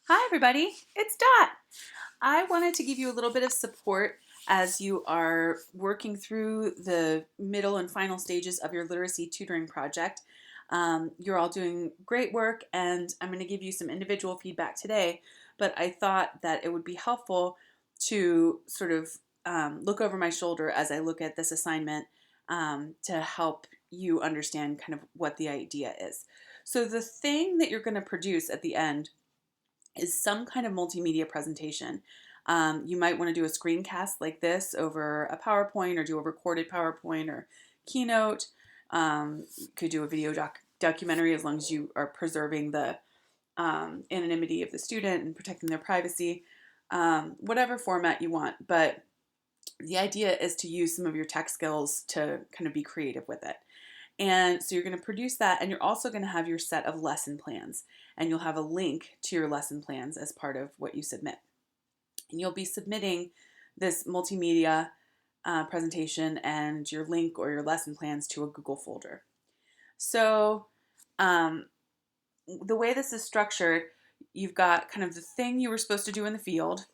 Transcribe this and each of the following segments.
Hi everybody, it's Dot. I wanted to give you a little bit of support as you are working through the middle and final stages of your literacy tutoring project. You're all doing great work and I'm going to give you some individual feedback today, but I thought that it would be helpful to sort of look over my shoulder as I look at this assignment to help you understand kind of what the idea is. So the thing that you're going to produce at the end is some kind of multimedia presentation. You might want to do a screencast like this over a PowerPoint or do a recorded PowerPoint or Keynote. You could do a video documentary as long as you are preserving the anonymity of the student and protecting their privacy, whatever format you want. But the idea is to use some of your tech skills to kind of be creative with it. And so you're going to produce that, and you're also going to have your set of lesson plans, and you'll have a link to your lesson plans as part of what you submit. And you'll be submitting this multimedia presentation and your link or your lesson plans to a Google folder. So the way this is structured, you've got kind of the thing you were supposed to do in the field,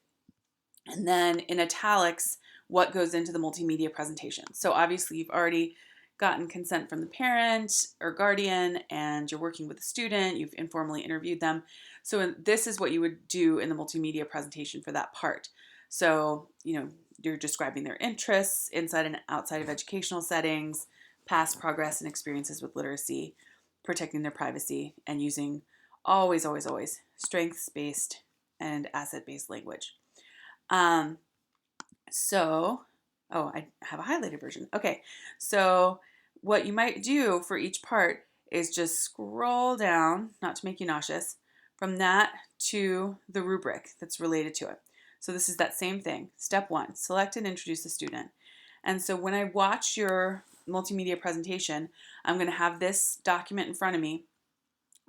and then in italics, what goes into the multimedia presentation. So obviously you've already gotten consent from the parent or guardian and you're working with the student, you've informally interviewed them. So this is what you would do in the multimedia presentation for that part. So, you're describing their interests inside and outside of educational settings, past progress and experiences with literacy, protecting their privacy, and using always, always, always strengths-based and asset-based language. Um, I have a highlighted version. Okay, so what you might do for each part is just scroll down, not to make you nauseous, from that to the rubric that's related to it. So this is that same thing. Step 1, select and introduce the student. And so when I watch your multimedia presentation, I'm going to have this document in front of me,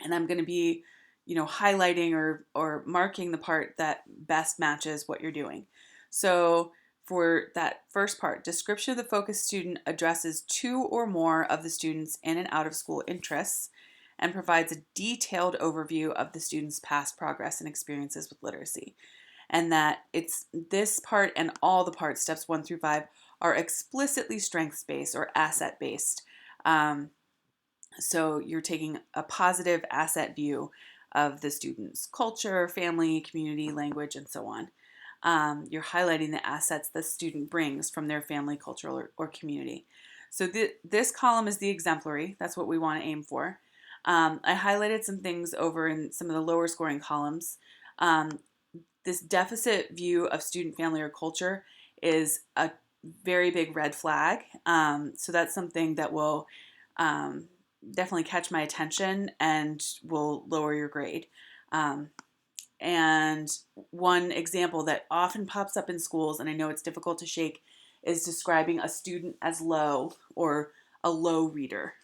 and I'm going to be, highlighting or marking the part that best matches what you're doing. So for that first part, description of the focus student addresses 2 or more of the student's in and out of school interests and provides a detailed overview of the student's past progress and experiences with literacy. And that it's this part and all the parts, steps 1 through 5, are explicitly strengths-based or asset-based. So you're taking a positive asset view of the student's culture, family, community, language, and so on. You're highlighting the assets the student brings from their family, culture, or community. So this column is the exemplary. That's what we want to aim for. I highlighted some things over in some of the lower scoring columns. This deficit view of student, family, or culture is a very big red flag. So that's something that will definitely catch my attention and will lower your grade. And one example that often pops up in schools, and I know it's difficult to shake, is describing a student as low or a low reader.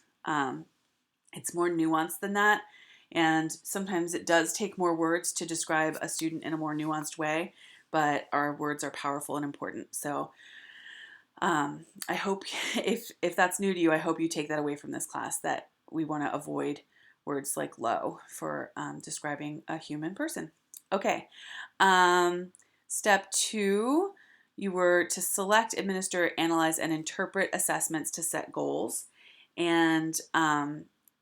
It's more nuanced than that, and sometimes it does take more words to describe a student in a more nuanced way, but our words are powerful and important. So I hope if that's new to you, I hope you take that away from this class, that we want to avoid words like low for describing a human person. Okay, step 2, you were to select, administer, analyze, and interpret assessments to set goals. And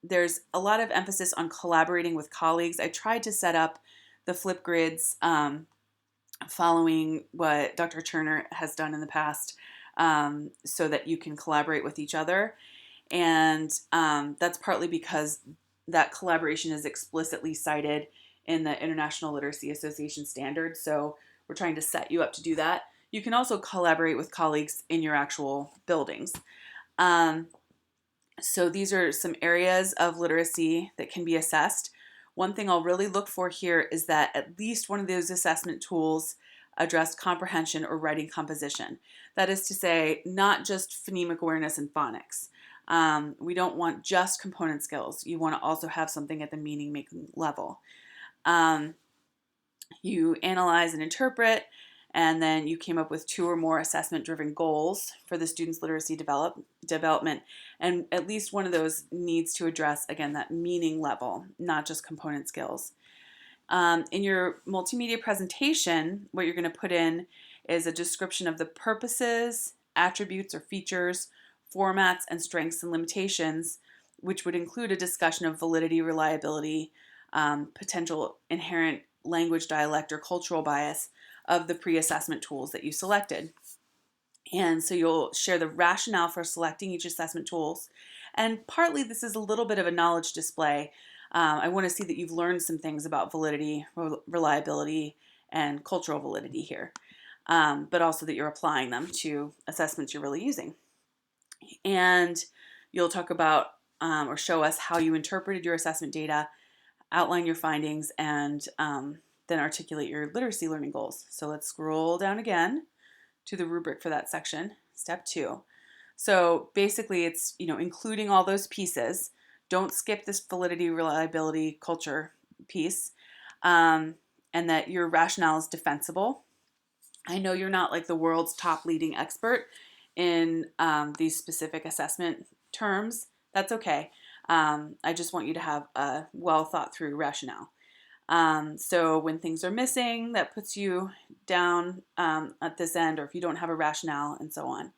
there's a lot of emphasis on collaborating with colleagues. I tried to set up the flip grids following what Dr. Turner has done in the past so that you can collaborate with each other. And that's partly because that collaboration is explicitly cited in the International Literacy Association standards. So we're trying to set you up to do that. You can also collaborate with colleagues in your actual buildings. So these are some areas of literacy that can be assessed. One thing I'll really look for here is that at least one of those assessment tools addressed comprehension or writing composition. That is to say, not just phonemic awareness and phonics. We don't want just component skills. You want to also have something at the meaning-making level. You analyze and interpret, and then you came up with 2 or more assessment-driven goals for the student's literacy development, and at least one of those needs to address, again, that meaning level, not just component skills. In your multimedia presentation, what you're going to put in is a description of the purposes, attributes or features, formats, and strengths and limitations, which would include a discussion of validity, reliability, potential inherent language, dialect, or cultural bias of the pre-assessment tools that you selected. And so you'll share the rationale for selecting each assessment tools. And partly this is a little bit of a knowledge display. I want to see that you've learned some things about validity, reliability, and cultural validity here, but also that you're applying them to assessments you're really using. And you'll talk about or show us how you interpreted your assessment data, outline your findings, and then articulate your literacy learning goals. So let's scroll down again to the rubric for that section, step 2. So basically it's, including all those pieces. Don't skip this validity, reliability, culture piece, and that your rationale is defensible. I know you're not like the world's top leading expert in these specific assessment terms. That's okay. I just want you to have a well thought through rationale. So when things are missing, that puts you down at this end, or if you don't have a rationale, and so on.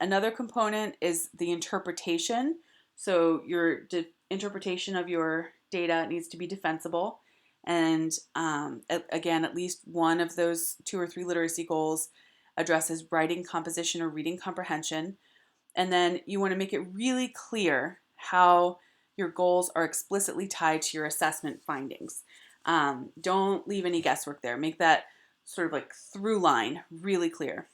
Another component is the interpretation. So your interpretation of your data needs to be defensible. And again, at least one of those 2 or 3 literacy goals addresses writing composition or reading comprehension. And then you want to make it really clear how your goals are explicitly tied to your assessment findings. Don't leave any guesswork there. Make that sort of like through line really clear.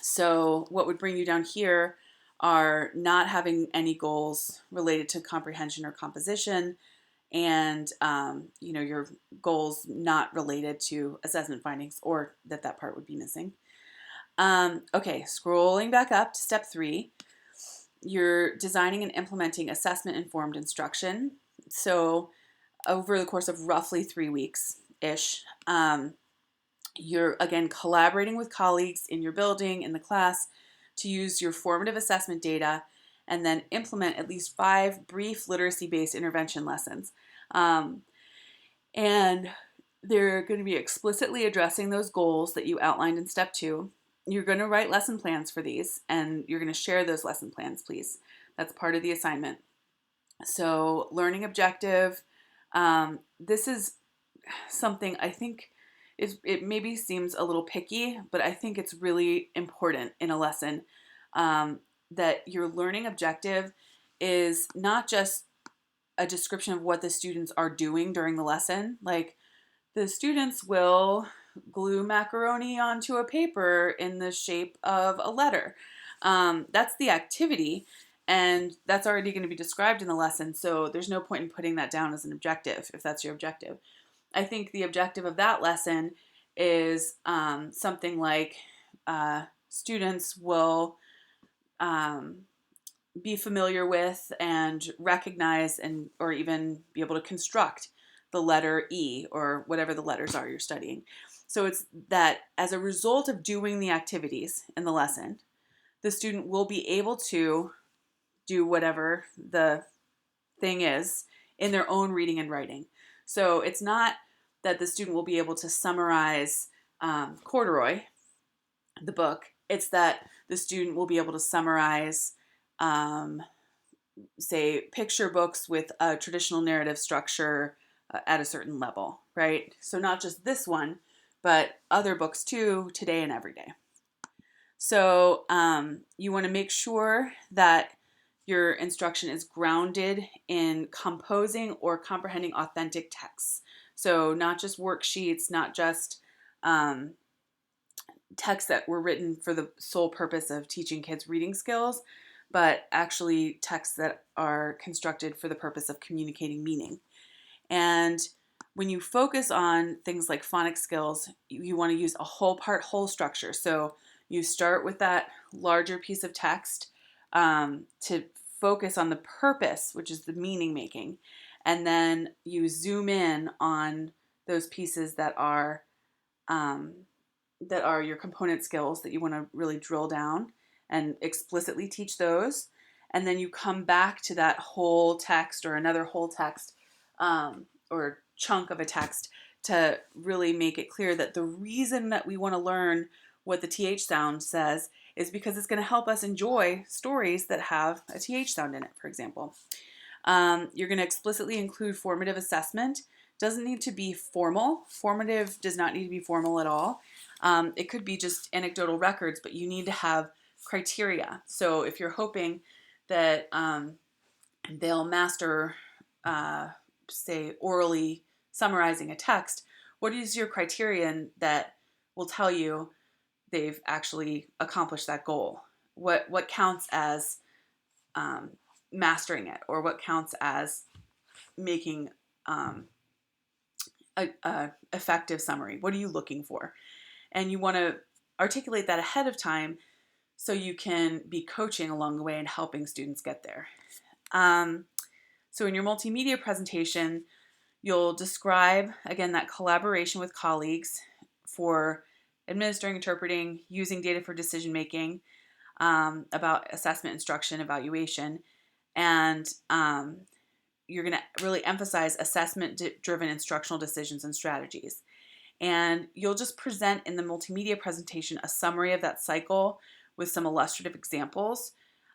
So what would bring you down here are not having any goals related to comprehension or composition, and your goals not related to assessment findings, or that part would be missing. Okay, scrolling back up to step 3. You're designing and implementing assessment-informed instruction. So over the course of roughly 3 weeks-ish, you're, again, collaborating with colleagues in your building, in the class, to use your formative assessment data and then implement at least 5 brief literacy-based intervention lessons. And they're going to be explicitly addressing those goals that you outlined in step 2. You're going to write lesson plans for these, and you're going to share those lesson plans, please. That's part of the assignment. So learning objective, this is something I think it maybe seems a little picky, but I think it's really important in a lesson that your learning objective is not just a description of what the students are doing during the lesson. Like, the students will glue macaroni onto a paper in the shape of a letter. That's the activity, and that's already going to be described in the lesson, so there's no point in putting that down as an objective if that's your objective. I think the objective of that lesson is something like students will be familiar with and recognize or even be able to construct the letter E, or whatever the letters are you're studying. So it's that as a result of doing the activities in the lesson, the student will be able to do whatever the thing is in their own reading and writing. So it's not that the student will be able to summarize Corduroy, the book. It's that the student will be able to summarize, say, picture books with a traditional narrative structure at a certain level, right? So not just this one, but other books too, today and every day. So you want to make sure that your instruction is grounded in composing or comprehending authentic texts. So not just worksheets, not just texts that were written for the sole purpose of teaching kids reading skills, but actually texts that are constructed for the purpose of communicating meaning. And when you focus on things like phonics skills, you want to use a whole part, whole structure. So you start with that larger piece of text to focus on the purpose, which is the meaning making. And then you zoom in on those pieces that are your component skills that you want to really drill down and explicitly teach those. And then you come back to that whole text or another whole text, or chunk of a text to really make it clear that the reason that we want to learn what the TH sound says is because it's going to help us enjoy stories that have a TH sound in it, for example. You're going to explicitly include formative assessment. Doesn't need to be formal. Formative does not need to be formal at all. It could be just anecdotal records, but you need to have criteria. So if you're hoping that they'll master, say, orally summarizing a text, what is your criterion that will tell you they've actually accomplished that goal? What counts as mastering it, or what counts as making a effective summary? What are you looking for? And you want to articulate that ahead of time so you can be coaching along the way and helping students get there. So in your multimedia presentation, you'll describe, again, that collaboration with colleagues for administering, interpreting, using data for decision making, about assessment, instruction, evaluation, and you're going to really emphasize assessment-driven instructional decisions and strategies. And you'll just present in the multimedia presentation a summary of that cycle with some illustrative examples.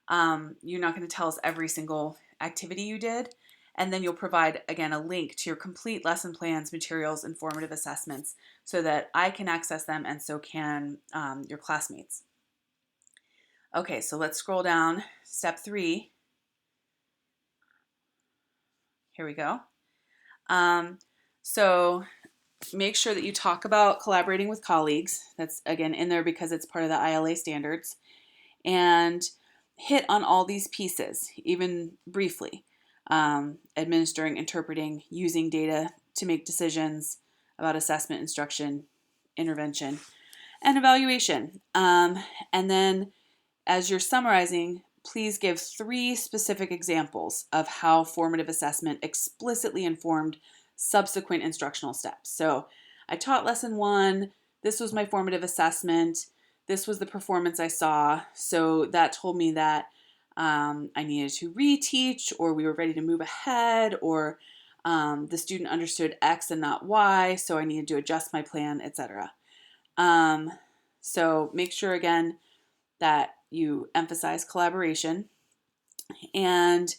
You're not going to tell us every single activity you did. And then you'll provide, again, a link to your complete lesson plans, materials, and formative assessments so that I can access them and so can your classmates. Okay, so let's scroll down. Step 3. Here we go. So make sure that you talk about collaborating with colleagues. That's, again, in there because it's part of the ILA standards. And hit on all these pieces, even briefly. Administering, interpreting, using data to make decisions about assessment, instruction, intervention, and evaluation. And then as you're summarizing, please give 3 specific examples of how formative assessment explicitly informed subsequent instructional steps. So I taught lesson 1, this was my formative assessment, this was the performance I saw, so that told me that I needed to reteach, or we were ready to move ahead, or the student understood X and not Y, so I needed to adjust my plan, etc. So make sure, again, that you emphasize collaboration, and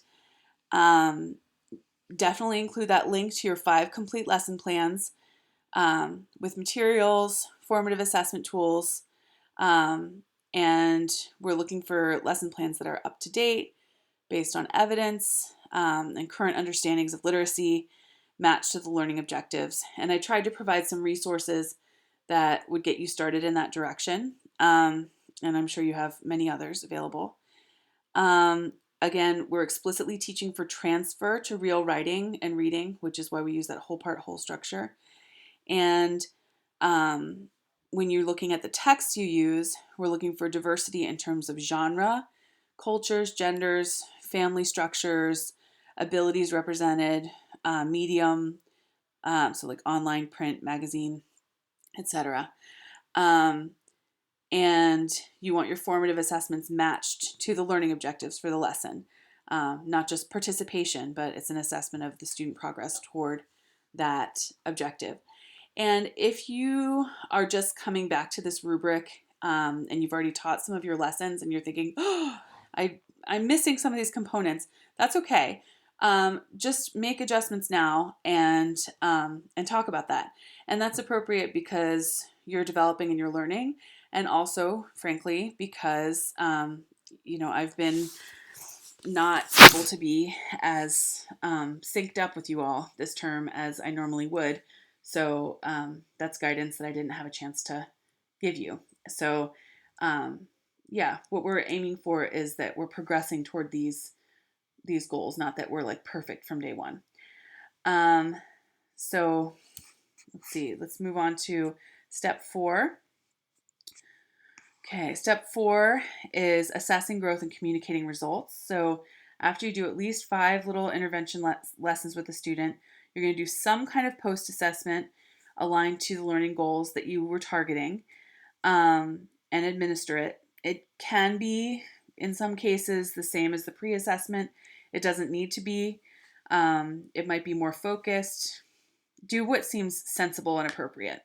definitely include that link to your 5 complete lesson plans with materials, formative assessment tools, and we're looking for lesson plans that are up to date, based on evidence and current understandings of literacy, matched to the learning objectives. And I tried to provide some resources that would get you started in that direction. And I'm sure you have many others available. Again, we're explicitly teaching for transfer to real writing and reading, which is why we use that whole part, whole structure. And when you're looking at the text you use, we're looking for diversity in terms of genre, cultures, genders, family structures, abilities represented, medium, so like online, print, magazine, etc. And you want your formative assessments matched to the learning objectives for the lesson. Not just participation, but it's an assessment of the student progress toward that objective. And if you are just coming back to this rubric and you've already taught some of your lessons and you're thinking, oh, I'm missing some of these components, that's okay. Just make adjustments now and talk about that. And that's appropriate because you're developing and you're learning, and also, frankly, because I've been not able to be as synced up with you all this term as I normally would. So that's guidance that I didn't have a chance to give you. So what we're aiming for is that we're progressing toward these goals, not that we're like perfect from day one. So let's see, let's move on to step 4. Okay, step 4 is assessing growth and communicating results. So after you do at least 5 little intervention lessons with the student, you're going to do some kind of post-assessment aligned to the learning goals that you were targeting and administer it. It can be, in some cases, the same as the pre-assessment. It doesn't need to be. It might be more focused. do what seems sensible and appropriate.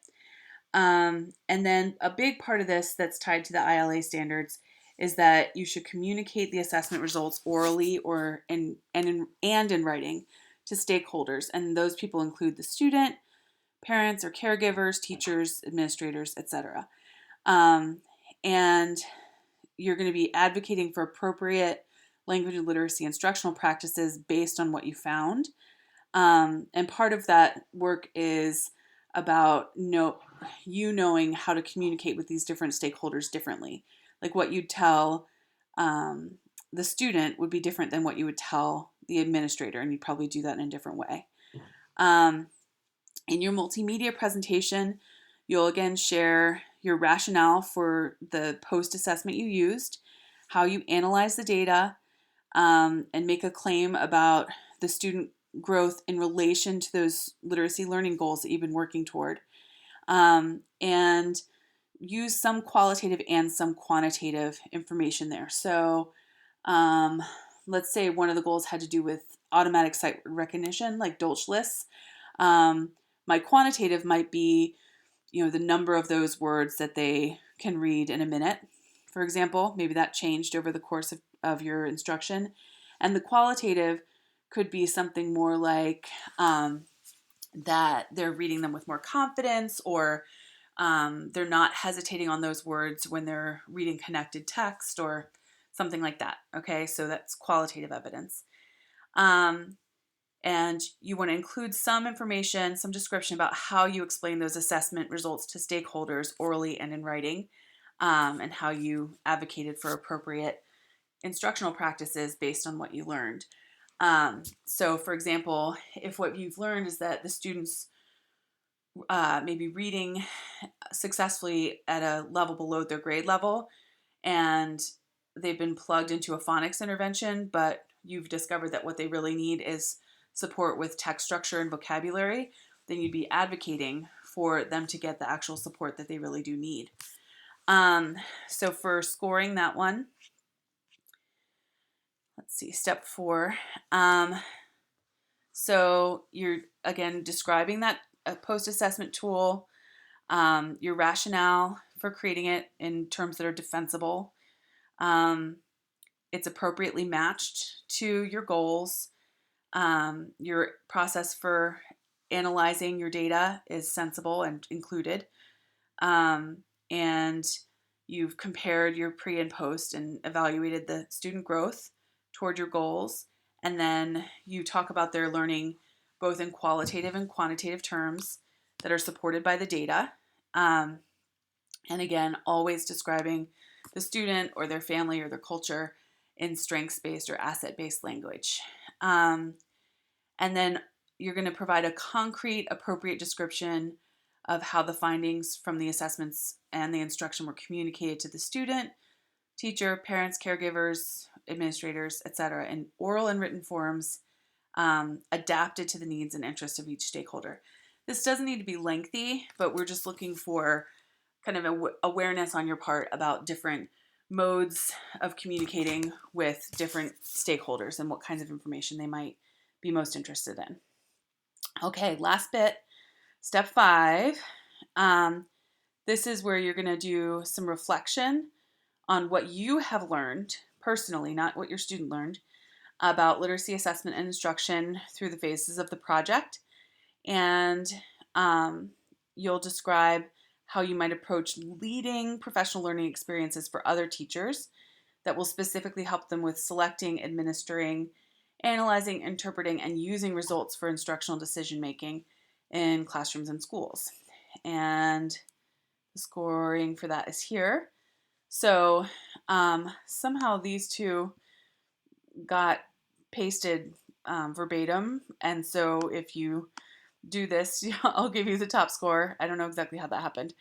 And then a big part of this that's tied to the ILA standards is that you should communicate the assessment results orally or in writing to stakeholders, and those people include the student, parents or caregivers, teachers, administrators, etc. And you're going to be advocating for appropriate language and literacy instructional practices based on what you found. And part of that work is about you knowing how to communicate with these different stakeholders differently. Like what you'd tell the student would be different than what you would tell the administrator, and you'd probably do that in a different way. In your multimedia presentation, you'll again share your rationale for the post-assessment you used, how you analyze the data, and make a claim about the student growth in relation to those literacy learning goals that you've been working toward. And use some qualitative and some quantitative information there. So let's say one of the goals had to do with automatic sight recognition, like Dolch lists. My quantitative might be, the number of those words that they can read in a minute, for example. Maybe that changed over the course of your instruction. And the qualitative could be something more like that they're reading them with more confidence, or they're not hesitating on those words when they're reading connected text or something like that. Okay, so that's qualitative evidence. And you want to include some information, some description about how you explain those assessment results to stakeholders orally and in writing, and how you advocated for appropriate instructional practices based on what you learned. So for example, if what you've learned is that the students may be reading successfully at a level below their grade level, and they've been plugged into a phonics intervention, but you've discovered that what they really need is support with text structure and vocabulary, then you'd be advocating for them to get the actual support that they really do need. So for scoring that one, let's see, step 4. So you're, again, describing that post-assessment tool, your rationale for creating it in terms that are defensible. It's appropriately matched to your goals. Your process for analyzing your data is sensible and included. And you've compared your pre and post and evaluated the student growth toward your goals. And then you talk about their learning both in qualitative and quantitative terms that are supported by the data. And again, always describing the student or their family or their culture in strengths-based or asset-based language. And then you're going to provide a concrete, appropriate description of how the findings from the assessments and the instruction were communicated to the student, teacher, parents, caregivers, administrators, etc., in oral and written forms, adapted to the needs and interests of each stakeholder. This doesn't need to be lengthy, but we're just looking for kind of awareness on your part about different modes of communicating with different stakeholders and what kinds of information they might be most interested in. Okay, last bit, step 5. This is where you're going to do some reflection on what you have learned personally, not what your student learned, about literacy assessment and instruction through the phases of the project. And you'll describe how you might approach leading professional learning experiences for other teachers that will specifically help them with selecting, administering, analyzing, interpreting, and using results for instructional decision-making in classrooms and schools. And the scoring for that is here. So somehow these two got pasted verbatim, and so if you do this, I'll give you the top score. I don't know exactly how that happened.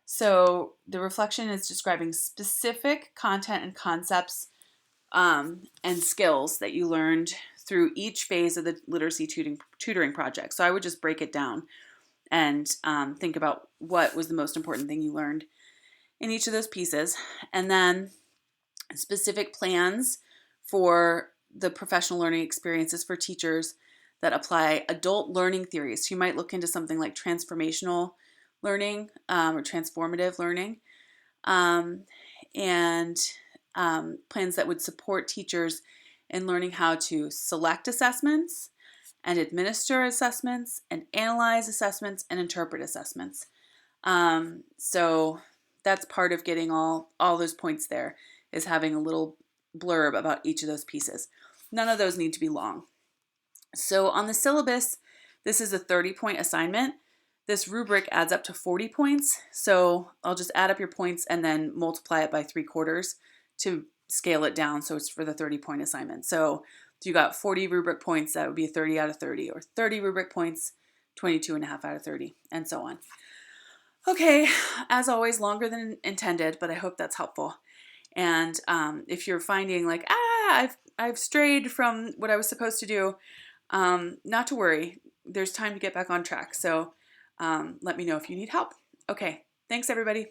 So the reflection is describing specific content and concepts and skills that you learned through each phase of the literacy tutoring project. So I would just break it down and think about what was the most important thing you learned in each of those pieces, and then specific plans for the professional learning experiences for teachers that apply adult learning theories. So you might look into something like transformational learning or transformative learning, and plans that would support teachers in learning how to select assessments and administer assessments and analyze assessments and interpret assessments. So that's part of getting all those points there, is having a little blurb about each of those pieces. None of those need to be long. So on the syllabus, this is a 30-point assignment. This rubric adds up to 40 points. So I'll just add up your points and then multiply it by 3/4 to scale it down so it's for the 30-point assignment. So if you got 40 rubric points, that would be 30 out of 30, or 30 rubric points, 22.5 out of 30, and so on. Okay, as always, longer than intended, but I hope that's helpful. And if you're finding like, I've strayed from what I was supposed to do, not to worry. There's time to get back on track. So let me know if you need help. Okay, thanks everybody.